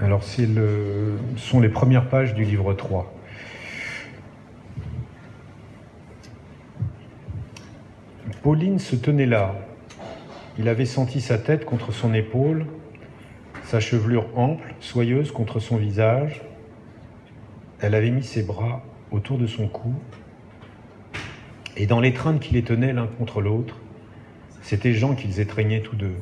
Alors, ce sont les premières pages du livre 3. Pauline se tenait là. Il avait senti sa tête contre son épaule, sa chevelure ample, soyeuse contre son visage. Elle avait mis ses bras autour de son cou, et dans l'étreinte qui les tenait l'un contre l'autre, c'était Jean qu'ils étreignaient tous deux.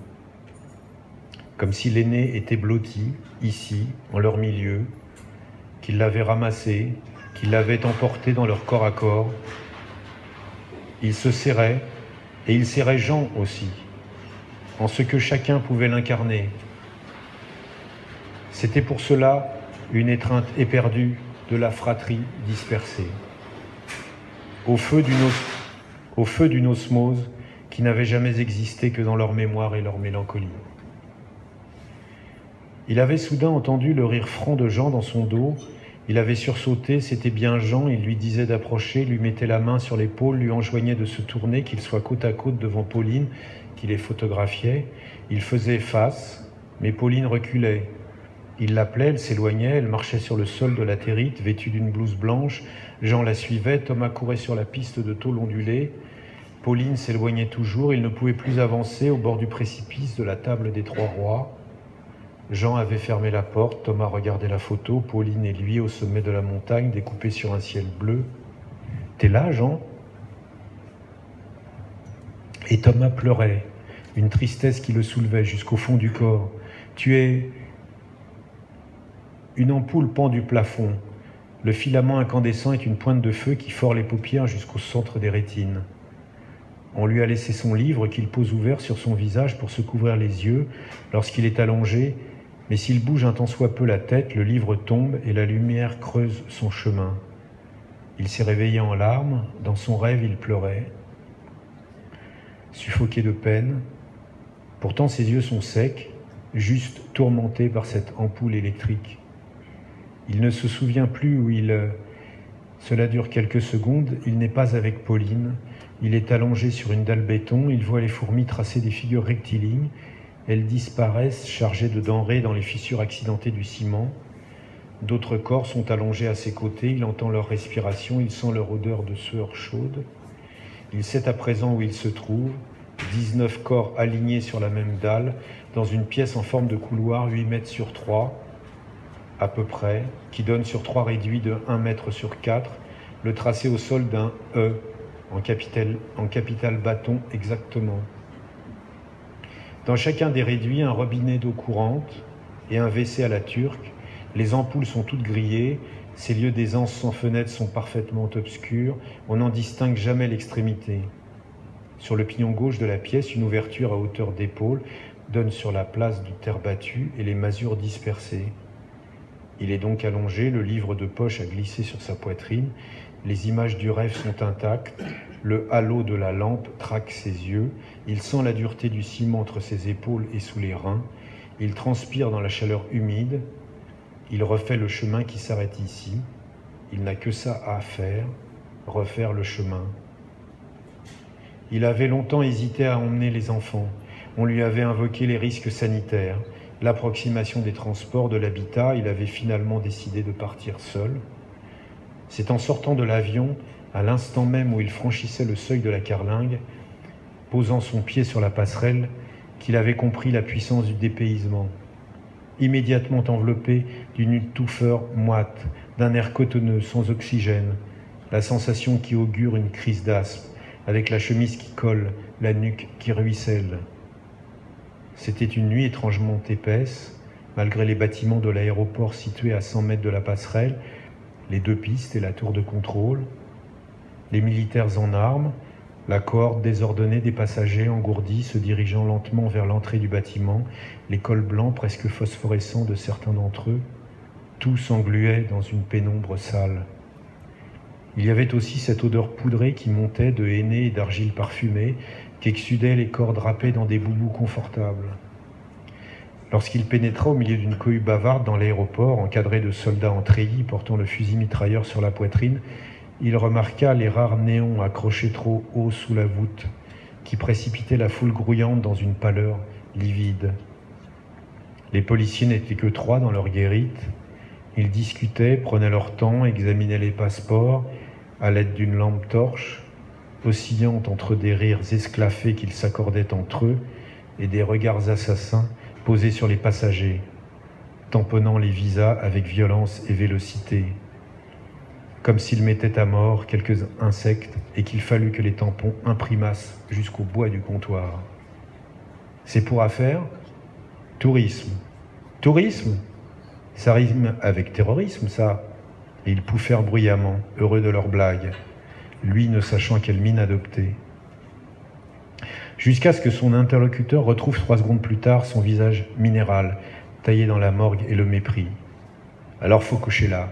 Comme si l'aîné était blotti, ici, en leur milieu, qu'ils l'avaient ramassé, qu'ils l'avaient emporté dans leur corps à corps. Ils se serraient, et ils serraient Jean aussi, en ce que chacun pouvait l'incarner. C'était pour cela une étreinte éperdue de la fratrie dispersée, au feu d'une osmose qui n'avait jamais existé que dans leur mémoire et leur mélancolie. Il avait soudain entendu le rire franc de Jean dans son dos. Il avait sursauté, c'était bien Jean, il lui disait d'approcher, lui mettait la main sur l'épaule, lui enjoignait de se tourner, qu'il soit côte à côte devant Pauline, qui les photographiait. Il faisait face, mais Pauline reculait. Il l'appelait, elle s'éloignait, elle marchait sur le sol de latérite, vêtue d'une blouse blanche. Jean la suivait, Thomas courait sur la piste de tôle ondulée. Pauline s'éloignait toujours, il ne pouvait plus avancer au bord du précipice de la table des Trois Rois. Jean avait fermé la porte, Thomas regardait la photo, Pauline et lui au sommet de la montagne, découpés sur un ciel bleu. « T'es là, Jean ?» Et Thomas pleurait, une tristesse qui le soulevait jusqu'au fond du corps. « Tu es... » Une ampoule pend du plafond. Le filament incandescent est une pointe de feu qui fore les paupières jusqu'au centre des rétines. On lui a laissé son livre qu'il pose ouvert sur son visage pour se couvrir les yeux lorsqu'il est allongé, mais s'il bouge un tant soit peu la tête, le livre tombe et la lumière creuse son chemin. Il s'est réveillé en larmes, dans son rêve il pleurait, suffoqué de peine. Pourtant ses yeux sont secs, juste tourmentés par cette ampoule électrique. Il ne se souvient plus où Cela dure quelques secondes, il n'est pas avec Pauline. Il est allongé sur une dalle béton, il voit les fourmis tracer des figures rectilignes. Elles disparaissent, chargées de denrées dans les fissures accidentées du ciment. D'autres corps sont allongés à ses côtés, il entend leur respiration, il sent leur odeur de sueur chaude. Il sait à présent où il se trouve, 19 corps alignés sur la même dalle, dans une pièce en forme de couloir 8 mètres sur 3, à peu près, qui donne sur 3 réduits de 1 mètre sur 4, le tracé au sol d'un E, en capital bâton exactement. Dans chacun des réduits, un robinet d'eau courante et un WC à la turque. Les ampoules sont toutes grillées, ces lieux d'aisance sans fenêtres sont parfaitement obscurs, on n'en distingue jamais l'extrémité. Sur le pignon gauche de la pièce, une ouverture à hauteur d'épaule donne sur la place du terre battu et les masures dispersées. Il est donc allongé, le livre de poche a glissé sur sa poitrine, les images du rêve sont intactes, le halo de la lampe traque ses yeux, il sent la dureté du ciment entre ses épaules et sous les reins, il transpire dans la chaleur humide, il refait le chemin qui s'arrête ici, il n'a que ça à faire, refaire le chemin. Il avait longtemps hésité à emmener les enfants, on lui avait invoqué les risques sanitaires, l'approximation des transports, de l'habitat, il avait finalement décidé de partir seul. C'est en sortant de l'avion, à l'instant même où il franchissait le seuil de la carlingue, posant son pied sur la passerelle, qu'il avait compris la puissance du dépaysement. Immédiatement enveloppé d'une étouffeur moite, d'un air cotonneux, sans oxygène, la sensation qui augure une crise d'asthme, avec la chemise qui colle, la nuque qui ruisselle. C'était une nuit étrangement épaisse, malgré les bâtiments de l'aéroport situés à 100 mètres de la passerelle, les 2 pistes et la tour de contrôle, les militaires en armes, la cohorte désordonnée des passagers engourdis se dirigeant lentement vers l'entrée du bâtiment, les cols blancs presque phosphorescents de certains d'entre eux, tout s'engluait dans une pénombre sale. Il y avait aussi cette odeur poudrée qui montait de henné et d'argile parfumée, qu'exsudaient les corps drapés dans des boubous confortables. Lorsqu'il pénétra au milieu d'une cohue bavarde dans l'aéroport, encadré de soldats en treillis portant le fusil mitrailleur sur la poitrine, il remarqua les rares néons accrochés trop haut sous la voûte, qui précipitaient la foule grouillante dans une pâleur livide. Les policiers n'étaient que 3 dans leur guérite. Ils discutaient, prenaient leur temps, examinaient les passeports à l'aide d'une lampe torche, oscillant entre des rires esclaffés qu'ils s'accordaient entre eux et des regards assassins posés sur les passagers, tamponnant les visas avec violence et vélocité, comme s'ils mettaient à mort quelques insectes et qu'il fallut que les tampons imprimassent jusqu'au bois du comptoir. C'est pour affaire ? Tourisme. Tourisme ? Ça rime avec terrorisme, ça. Et ils pouffèrent bruyamment, heureux de leur blague, lui ne sachant quelle mine adopter. Jusqu'à ce que son interlocuteur retrouve 3 secondes plus tard son visage minéral, taillé dans la morgue et le mépris. Alors faut coucher là.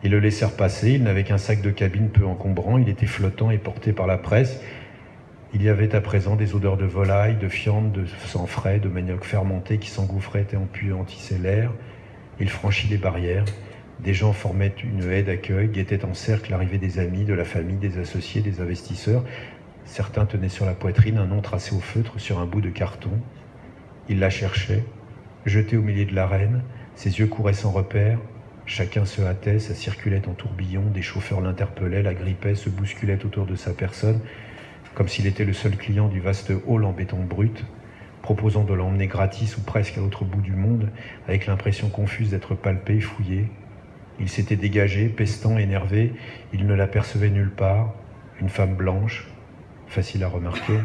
Ils le laissèrent passer, il n'avait qu'un sac de cabine peu encombrant, il était flottant et porté par la presse. Il y avait à présent des odeurs de volaille, de fientes, de sang frais, de manioc fermenté qui s'engouffraient et empuantissaient l'air. Il franchit les barrières. Des gens formaient une haie d'accueil, guettaient en cercle l'arrivée des amis, de la famille, des associés, des investisseurs. Certains tenaient sur la poitrine un nom tracé au feutre sur un bout de carton. Il la cherchait, jeté au milieu de l'arène, ses yeux couraient sans repère. Chacun se hâtait, ça circulait en tourbillon, des chauffeurs l'interpellaient, l'agrippaient, se bousculaient autour de sa personne, comme s'il était le seul client du vaste hall en béton brut, proposant de l'emmener gratis ou presque à l'autre bout du monde, avec l'impression confuse d'être palpé, fouillé. Il s'était dégagé, pestant, énervé, il ne l'apercevait nulle part, une femme blanche, facile à remarquer,